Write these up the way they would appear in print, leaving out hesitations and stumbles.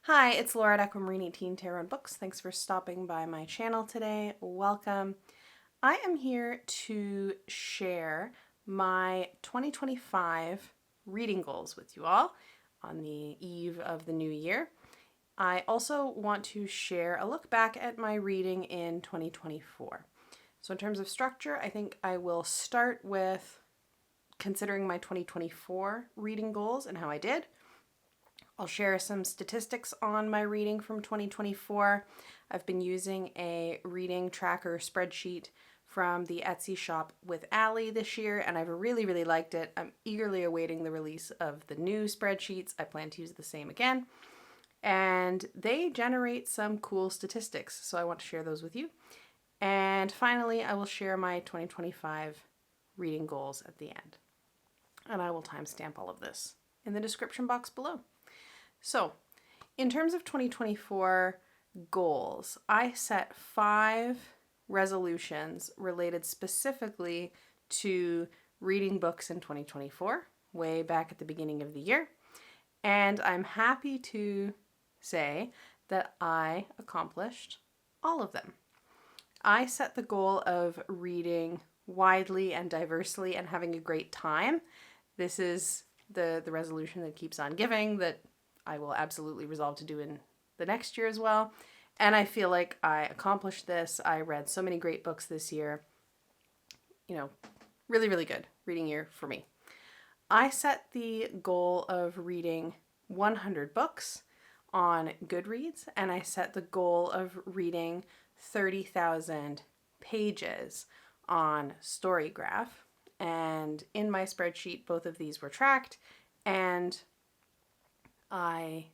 Hi, it's Laura at Aquamarine Teen Tarot and Books. Thanks for stopping by my channel today. Welcome. I am here to share my 2025 reading goals with you all on the eve of the new year. I also want to share a look back at my reading in 2024. So in terms of structure, I think I will start with considering my 2024 reading goals and how I did. I'll share some statistics on my reading from 2024. I've been using a reading tracker spreadsheet from the Etsy shop with Allie this year, and I've really liked it. I'm eagerly awaiting the release of the new spreadsheets. I plan to use the same again, and they generate some cool statistics, so I want to share those with you. And finally, I will share my 2025 reading goals at the end, and I will timestamp all of this in the description box below. So, in terms of 2024 goals, I set 5 resolutions related specifically to reading books in 2024, way back at the beginning of the year. And I'm happy to say that I accomplished all of them. I set the goal of reading widely and diversely and having a great time. This is the resolution that keeps on giving, that I will absolutely resolve to do in the next year as well. And I feel like I accomplished this. I read so many great books this year. Really good reading year for me. I set the goal of reading 100 books on Goodreads, and I set the goal of reading 30,000 pages on Storygraph. And in my spreadsheet, both of these were tracked, and I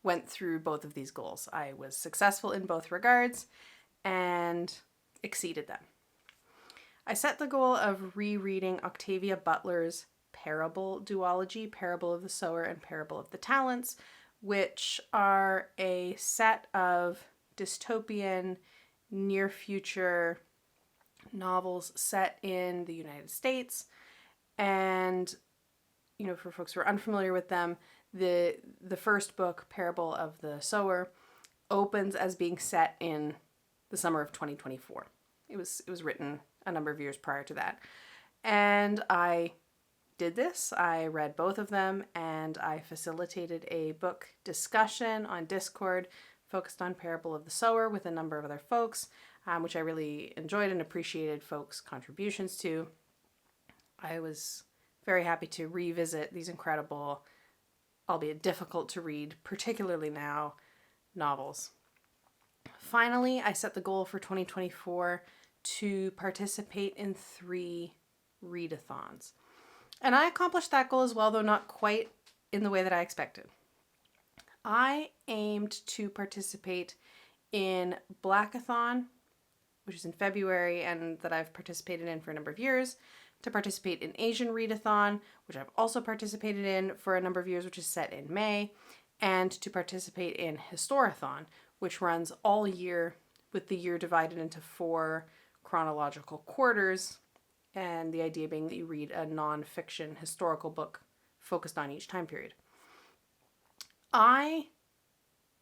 went through both of these goals. I was successful in both regards and exceeded them. I set the goal of rereading Octavia Butler's Parable duology, Parable of the Sower and Parable of the Talents, which are a set of dystopian, near-future novels set in the United States. And, for folks who are unfamiliar with them, the first book, Parable of the Sower, opens as being set in the summer of 2024. It was written a number of years prior to that. And I did this. I read both of them, and I facilitated a book discussion on Discord focused on Parable of the Sower with a number of other folks, which I really enjoyed and appreciated folks' contributions to. I was very happy to revisit these incredible, albeit difficult to read, particularly now, novels. Finally, I set the goal for 2024 to participate in 3 readathons. And I accomplished that goal as well, though not quite in the way that I expected. I aimed to participate in Blackathon, which is in February and that I've participated in for a number of years, to participate in Asian Readathon, which I've also participated in for a number of years, which is set in May, and to participate in Historathon, which runs all year, with the year divided into 4 chronological quarters, and the idea being that you read a non-fiction historical book focused on each time period. I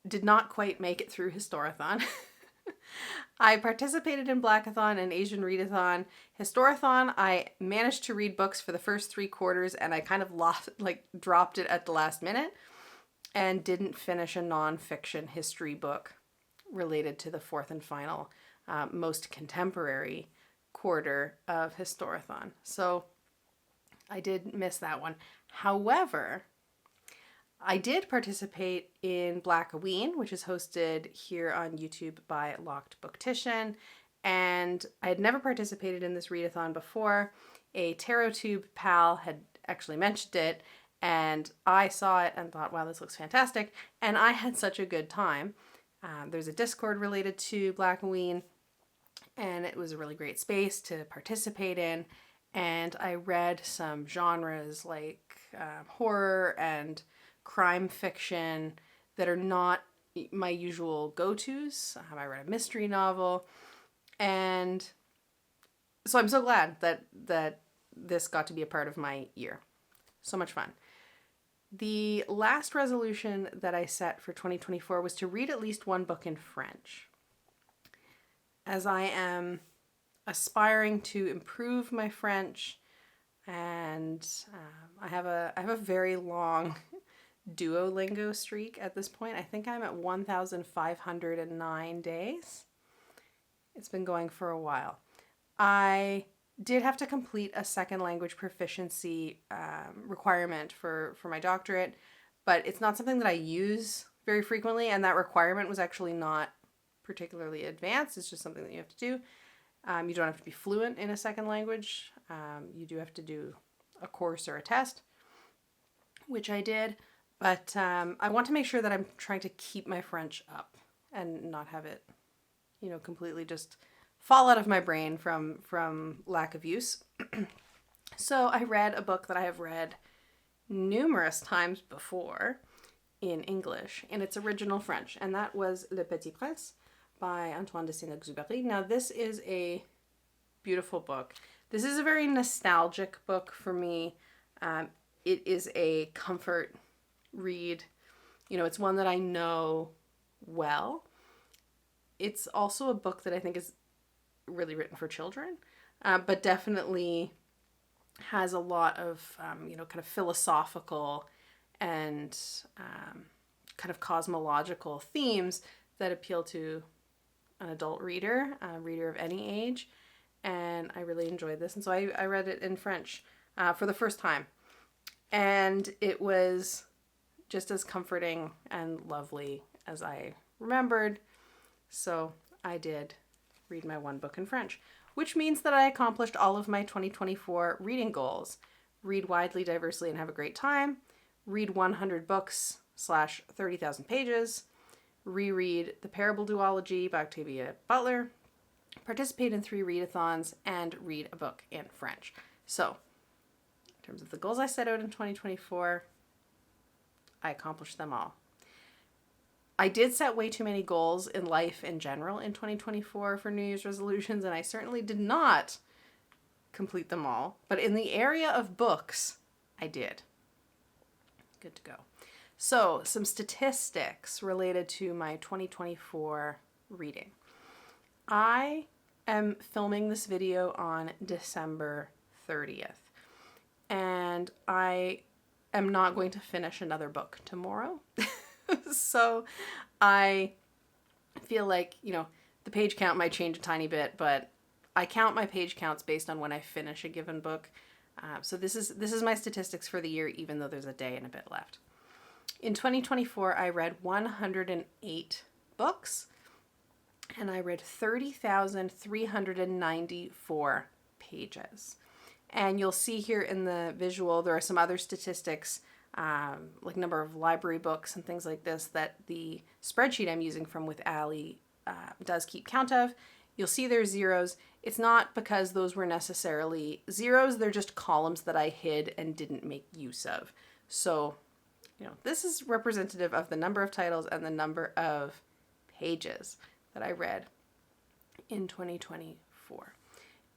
did not quite make it through Historathon. I participated in Blackathon and Asian Readathon. Historathon, I managed to read books for the first 3 quarters, and I kind of dropped it at the last minute and didn't finish a non-fiction history book related to the 4th and final, most contemporary quarter of Historathon. So I did miss that one. However, I did participate in Blackaween, which is hosted here on YouTube by Locked Booktician, and I had never participated in this readathon before. A TarotTube pal had actually mentioned it, and I saw it and thought, wow, this looks fantastic, and I had such a good time. There's a Discord related to Blackaween, and it was a really great space to participate in, and I read some genres like horror and crime fiction that are not my usual go-tos. I read a mystery novel, and so I'm so glad that this got to be a part of my year. So much fun. The last resolution that I set for 2024 was to read at least one book in French. As I am aspiring to improve my French, and I have a very long Duolingo streak at this point. I think I'm at 1,509 days. It's been going for a while. I did have to complete a second language proficiency requirement for my doctorate, but it's not something that I use very frequently, and that requirement was actually not particularly advanced. It's just something that you have to do. You don't have to be fluent in a second language. You do have to do a course or a test, which I did, but I want to make sure that I'm trying to keep my French up and not have it, completely just fall out of my brain from lack of use. So I read a book that I have read numerous times before in English in its original French, and that was Le Petit Prince by Antoine de Saint-Exupéry. Now, this is a beautiful book. This is a very nostalgic book for me. It is a comfort read. It's one that I know well. It's also a book that I think is really written for children, but definitely has a lot of, kind of philosophical and kind of cosmological themes that appeal to an adult reader, a reader of any age, and I really enjoyed this. And so I read it in French for the first time, and it was just as comforting and lovely as I remembered. So I did read my one book in French, which means that I accomplished all of my 2024 reading goals. Read widely, diversely, and have a great time. Read 100 books / 30,000 pages. Reread The Parable Duology by Octavia Butler. Participate in 3 readathons, and read a book in French. So, in terms of the goals I set out in 2024, I accomplished them all. I did set way too many goals in life in general in 2024 for New Year's resolutions, and I certainly did not complete them all. But in the area of books, I did. Good to go. So, some statistics related to my 2024 reading. I am filming this video on December 30th, and I am not going to finish another book tomorrow. So I feel like, the page count might change a tiny bit, but I count my page counts based on when I finish a given book. So this is my statistics for the year, even though there's a day and a bit left. In 2024, I read 108 books, and I read 30,394 pages. And you'll see here in the visual, there are some other statistics, like number of library books and things like this, that the spreadsheet I'm using from With Allie does keep count of. You'll see there's zeros. It's not because those were necessarily zeros, they're just columns that I hid and didn't make use of. So, this is representative of the number of titles and the number of pages that I read in 2024.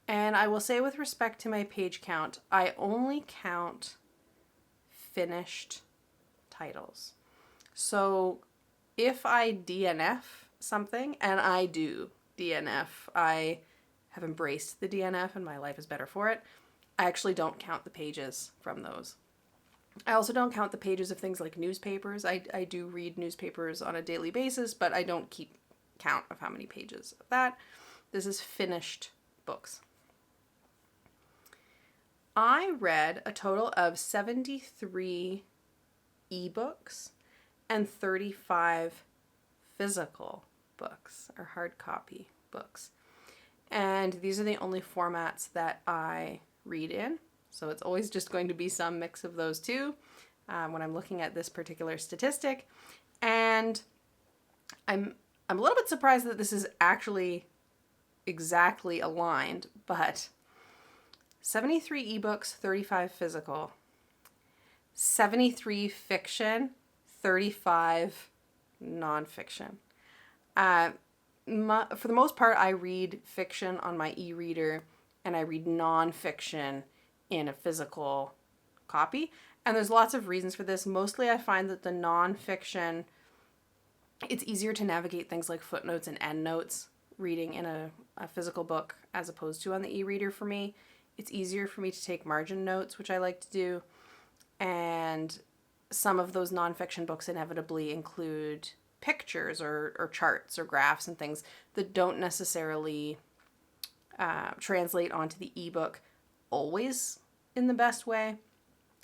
And I will say, with respect to my page count, I only count finished titles. So if I DNF something, and I do DNF, I have embraced the DNF and my life is better for it, I actually don't count the pages from those. I also don't count the pages of things like newspapers. I do read newspapers on a daily basis, but I don't keep count of how many pages of that. This is finished books. I read a total of 73 ebooks and 35 physical books, or hard copy books. And these are the only formats that I read in. So it's always just going to be some mix of those two when I'm looking at this particular statistic. And I'm a little bit surprised that this is actually exactly aligned, but 73 ebooks, 35 physical, 73 fiction, 35 nonfiction. For the most part, I read fiction on my e-reader, and I read nonfiction in a physical copy. And there's lots of reasons for this. Mostly I find that the nonfiction, it's easier to navigate things like footnotes and endnotes reading in a physical book as opposed to on the e-reader for me. It's easier for me to take margin notes, which I like to do. And some of those nonfiction books inevitably include pictures or charts or graphs and things that don't necessarily translate onto the ebook always in the best way.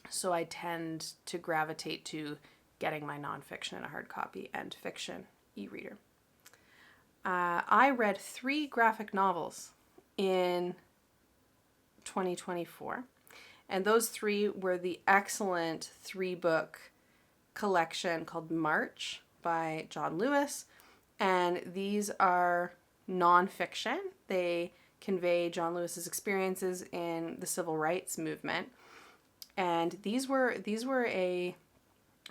So I tend to gravitate to getting my nonfiction in a hard copy and fiction e-reader. I read 3 graphic novels in 2024. And those 3 were the excellent 3-book collection called March by John Lewis. And these are nonfiction. They convey John Lewis's experiences in the civil rights movement. And these were a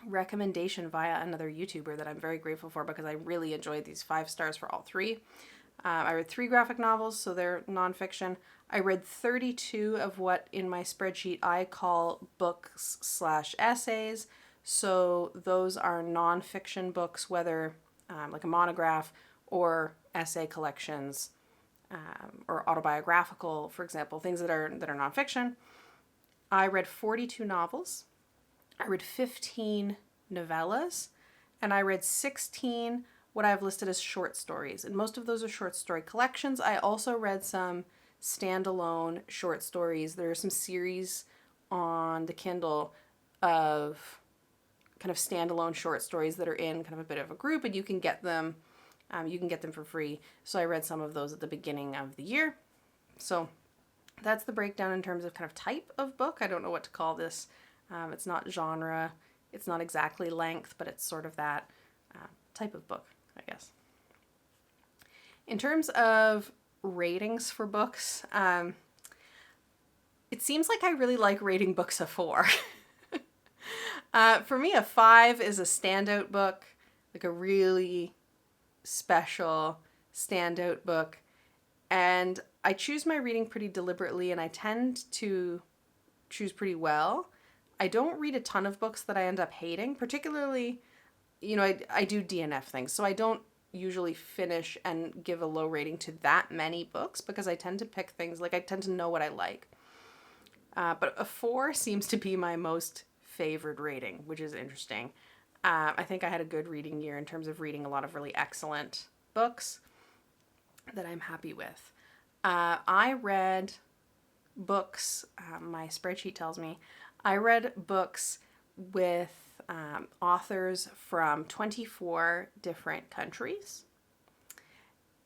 recommendation via another YouTuber that I'm very grateful for because I really enjoyed these. 5 stars for all 3. I read 3 graphic novels, so they're nonfiction. I read 32 of what in my spreadsheet I call books/essays. So those are nonfiction books, whether like a monograph or essay collections or autobiographical, for example, things that are nonfiction. I read 42 novels. I read 15 novellas, and I read 16 what I've listed as short stories. And most of those are short story collections. I also read some standalone short stories. There are some series on the Kindle of kind of standalone short stories that are in kind of a bit of a group, and you can get them for free. So I read some of those at the beginning of the year. So that's the breakdown in terms of kind of type of book. I don't know what to call this. It's not genre. It's not exactly length, but it's sort of that type of book, I guess. In terms of ratings for books, it seems like I really like rating books a 4. For me, a 5 is a standout book, like a really special standout book. And I choose my reading pretty deliberately, and I tend to choose pretty well. I don't read a ton of books that I end up hating, particularly, I do DNF things. So I don't usually finish and give a low rating to that many books because I tend to pick things, like I tend to know what I like. But a 4 seems to be my most favored rating, which is interesting. I think I had a good reading year in terms of reading a lot of really excellent books that I'm happy with. I read books, my spreadsheet tells me, I read books with authors from 24 different countries.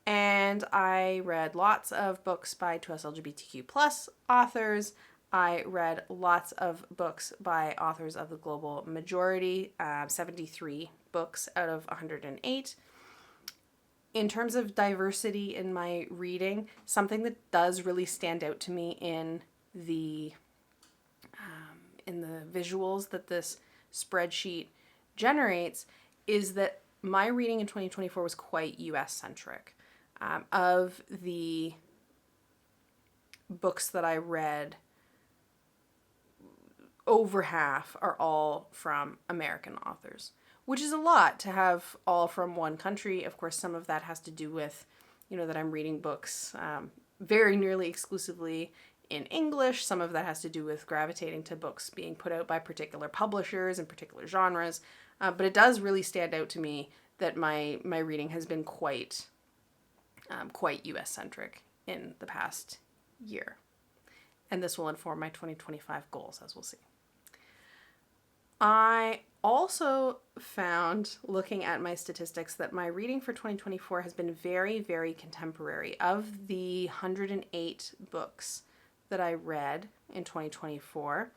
And I read lots of books by 2S LGBTQ plus authors. I read lots of books by authors of the global majority, 73 books out of 108. In terms of diversity in my reading, something that does really stand out to me in the visuals that this spreadsheet generates is that my reading in 2024 was quite US centric. Of the books that I read, over half are all from American authors, which is a lot to have all from one country. Of course, some of that has to do with, that I'm reading books very nearly exclusively in English. Some of that has to do with gravitating to books being put out by particular publishers and particular genres. But it does really stand out to me that my reading has been quite US centric in the past year. And this will inform my 2025 goals, as we'll see. I also found, looking at my statistics, that my reading for 2024 has been very, very contemporary. Of the 108 books that I read in 2024,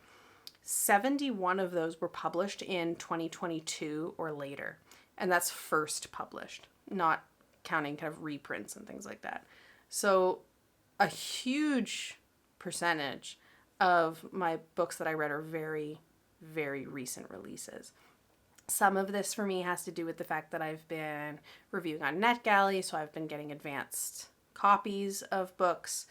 71 of those were published in 2022 or later. And that's first published, not counting kind of reprints and things like that. So a huge percentage of my books that I read are very, very recent releases. Some of this for me has to do with the fact that I've been reviewing on NetGalley, so I've been getting advanced copies of books,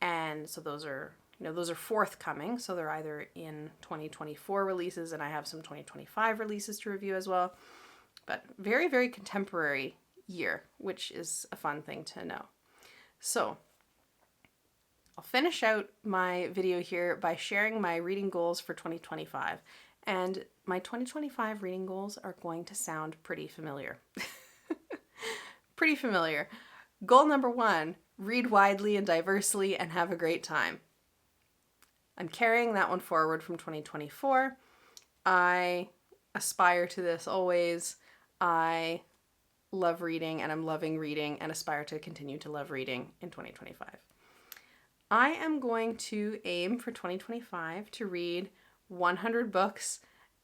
and so those are those are forthcoming, so they're either in 2024 releases, and I have some 2025 releases to review as well. But very, very contemporary year, which is a fun thing to know. So I'll finish out my video here by sharing my reading goals for 2025. And my 2025 reading goals are going to sound pretty familiar. Pretty familiar. Goal number 1, read widely and diversely and have a great time. I'm carrying that one forward from 2024. I aspire to this always. I love reading, and I'm loving reading and aspire to continue to love reading in 2025. I am going to aim for 2025 to read 100 books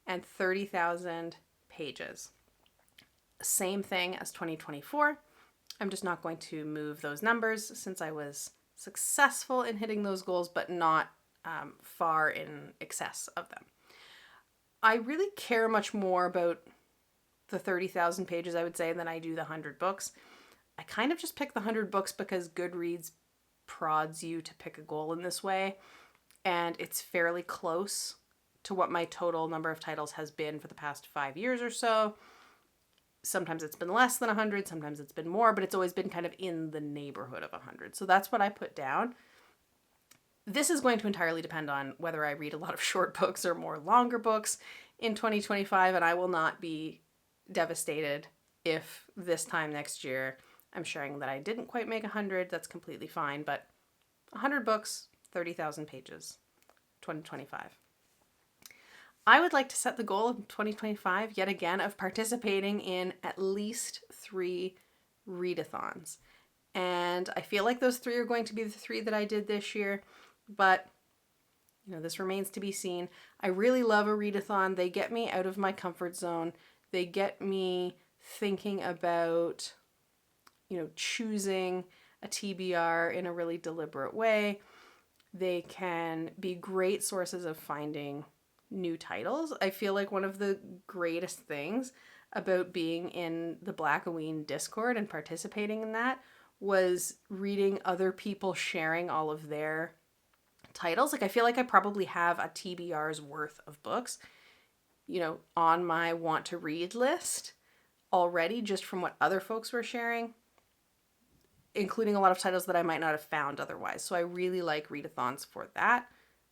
and 30,000 pages. Same thing as 2024. I'm just not going to move those numbers since I was successful in hitting those goals, but not far in excess of them. I really care much more about the 30,000 pages, I would say, than I do the 100 books. I kind of just pick the 100 books because Goodreads prods you to pick a goal in this way, and it's fairly close to what my total number of titles has been for the past 5 years or so. Sometimes it's been less than 100, sometimes it's been more, but it's always been kind of in the neighborhood of 100. So that's what I put down. This is going to entirely depend on whether I read a lot of short books or more longer books in 2025, and I will not be devastated if this time next year I'm sharing that I didn't quite make 100. That's completely fine, but 100 books, 30,000 pages, 2025. I would like to set the goal of 2025, yet again, of participating in at least 3 readathons. And I feel like those 3 are going to be the 3 that I did this year, but this remains to be seen. I really love a readathon. They get me out of my comfort zone. They get me thinking about, choosing a TBR in a really deliberate way. They can be great sources of finding new titles. I feel like one of the greatest things about being in the Blackaween Discord and participating in that was reading other people sharing all of their titles. Like, I feel like I probably have a TBR's worth of books, on my want to read list already, just from what other folks were sharing, including a lot of titles that I might not have found otherwise. So I really like readathons for that.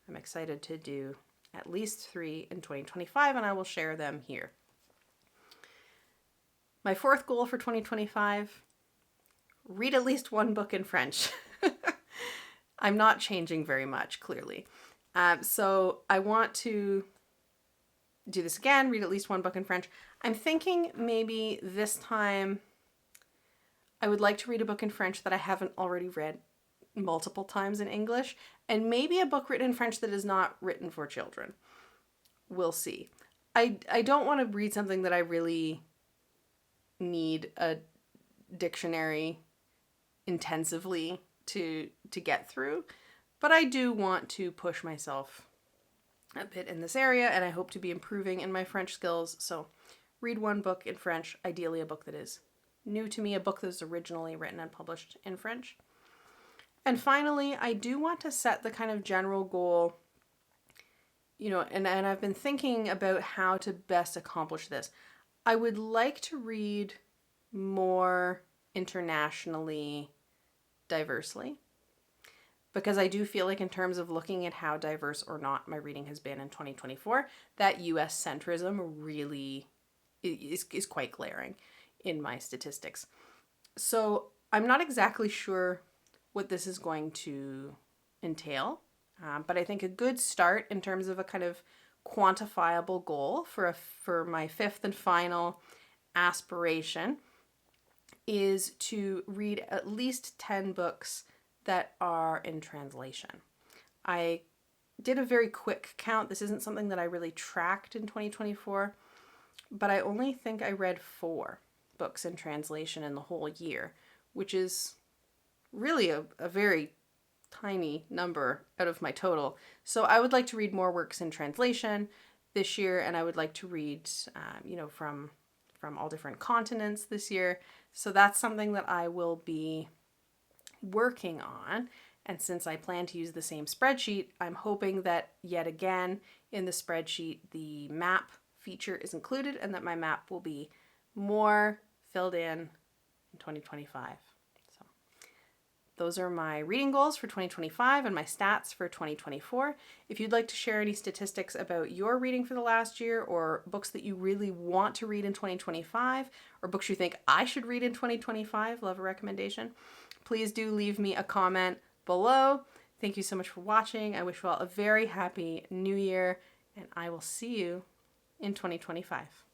I'm excited to do at least 3 in 2025, and I will share them here. My 4th goal for 2025, read at least 1 book in French. I'm not changing very much, clearly. So I want to do this again, read at least 1 book in French. I'm thinking maybe this time I would like to read a book in French that I haven't already read multiple times in English, and maybe a book written in French that is not written for children. We'll see. I don't want to read something that I really need a dictionary intensively to get through, but I do want to push myself a bit in this area, and I hope to be improving in my French skills. So read 1 book in French, ideally a book that is new to me, a book that is originally written and published in French. And finally, I do want to set the kind of general goal, and I've been thinking about how to best accomplish this. I would like to read more internationally, diversely, because I do feel like in terms of looking at how diverse or not my reading has been in 2024, that US centrism really is quite glaring in my statistics. So I'm not exactly sure what this is going to entail, but I think a good start in terms of a kind of quantifiable goal for my 5th and final aspiration is to read at least 10 books that are in translation. I did a very quick count. This isn't something that I really tracked in 2024, but I only think I read 4 books in translation in the whole year, which is really a very tiny number out of my total. So I would like to read more works in translation this year, and I would like to read, from all different continents this year. So that's something that I will be working on, And since I plan to use the same spreadsheet, I'm hoping that yet again in the spreadsheet, the map feature is included and that my map will be more filled in 2025. So those are my reading goals for 2025 and my stats for 2024. If you'd like to share any statistics about your reading for the last year, or books that you really want to read in 2025, or books you think I should read in 2025, love a recommendation, please do leave me a comment below. Thank you so much for watching. I wish you all a very happy new year, and I will see you in 2025.